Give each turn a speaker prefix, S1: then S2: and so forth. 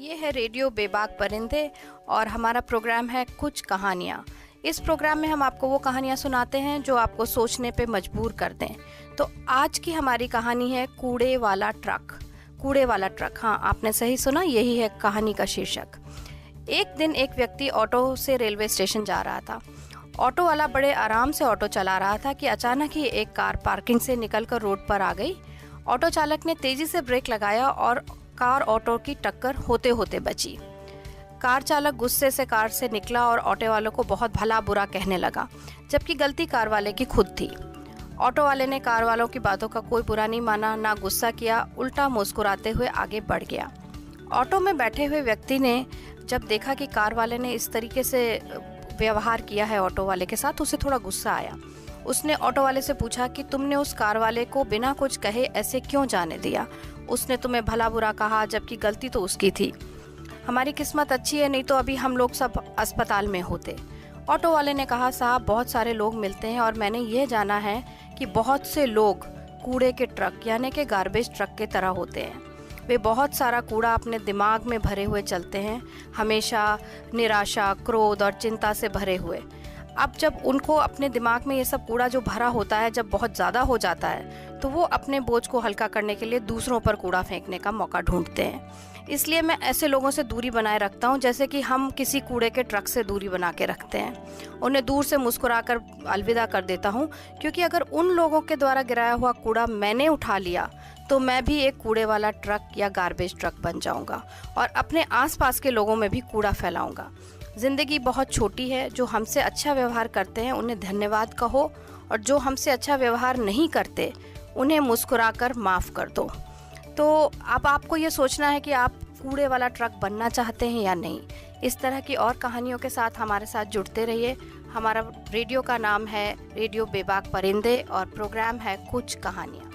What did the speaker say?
S1: ये है रेडियो बेबाक परिंदे और हमारा प्रोग्राम है कुछ कहानियाँ। इस प्रोग्राम में हम आपको वो कहानियाँ सुनाते हैं जो आपको सोचने पे मजबूर कर दें। तो आज की हमारी कहानी है कूड़े वाला ट्रक। कूड़े वाला ट्रक, हाँ आपने सही सुना, यही है कहानी का शीर्षक। एक दिन एक व्यक्ति ऑटो से रेलवे स्टेशन जा रहा था। ऑटो वाला बड़े आराम से ऑटो चला रहा था कि अचानक ही एक कार पार्किंग से निकलकर रोड पर आ गई। ऑटो चालक ने तेजी से ब्रेक लगाया और कार ऑटो की टक्कर होते होते बची। कार चालक गुस्से से कार से निकला और ऑटो वालों को बहुत भला बुरा कहने लगा, जबकि गलती कार वाले की खुद थी। ऑटो वाले ने कार वालों की बातों का कोई बुरा नहीं माना, ना गुस्सा किया, उल्टा मुस्कुराते हुए आगे बढ़ गया। ऑटो में बैठे हुए व्यक्ति ने जब देखा कि कार वाले ने इस तरीके से व्यवहार किया है ऑटो वाले के साथ, उसे थोड़ा गुस्सा आया। उसने ऑटो वाले से पूछा कि तुमने उस कार वाले को बिना कुछ कहे ऐसे क्यों जाने दिया? उसने तुम्हें भला बुरा कहा, जबकि गलती तो उसकी थी। हमारी किस्मत अच्छी है, नहीं तो अभी हम लोग सब अस्पताल में होते। ऑटो वाले ने कहा, साहब बहुत सारे लोग मिलते हैं और मैंने ये जाना है कि बहुत से लोग कूड़े के ट्रक यानी कि गार्बेज ट्रक के तरह होते हैं। वे बहुत सारा कूड़ा अपने दिमाग में भरे हुए चलते हैं, हमेशा निराशा, क्रोध और चिंता से भरे हुए। अब जब उनको अपने दिमाग में ये सब कूड़ा जो भरा होता है जब बहुत ज़्यादा हो जाता है, तो वो अपने बोझ को हल्का करने के लिए दूसरों पर कूड़ा फेंकने का मौका ढूंढते हैं। इसलिए मैं ऐसे लोगों से दूरी बनाए रखता हूँ, जैसे कि हम किसी कूड़े के ट्रक से दूरी बना के रखते हैं। उन्हें दूर से मुस्कुराकर अलविदा कर देता हूँ, क्योंकि अगर उन लोगों के द्वारा गिराया हुआ कूड़ा मैंने उठा लिया तो मैं भी एक कूड़े वाला ट्रक या गार्बेज ट्रक बन जाऊँगा और अपने आसपास के लोगों में भी कूड़ा फैलाऊँगा। ज़िंदगी बहुत छोटी है, जो हमसे अच्छा व्यवहार करते हैं उन्हें धन्यवाद कहो, और जो हमसे अच्छा व्यवहार नहीं करते उन्हें मुस्कुराकर माफ़ कर दो। तो अब आपको ये सोचना है कि आप कूड़े वाला ट्रक बनना चाहते हैं या नहीं। इस तरह की और कहानियों के साथ हमारे साथ जुड़ते रहिए। हमारा रेडियो का नाम है रेडियो बेबाक परिंदे और प्रोग्राम है कुछ कहानियाँ।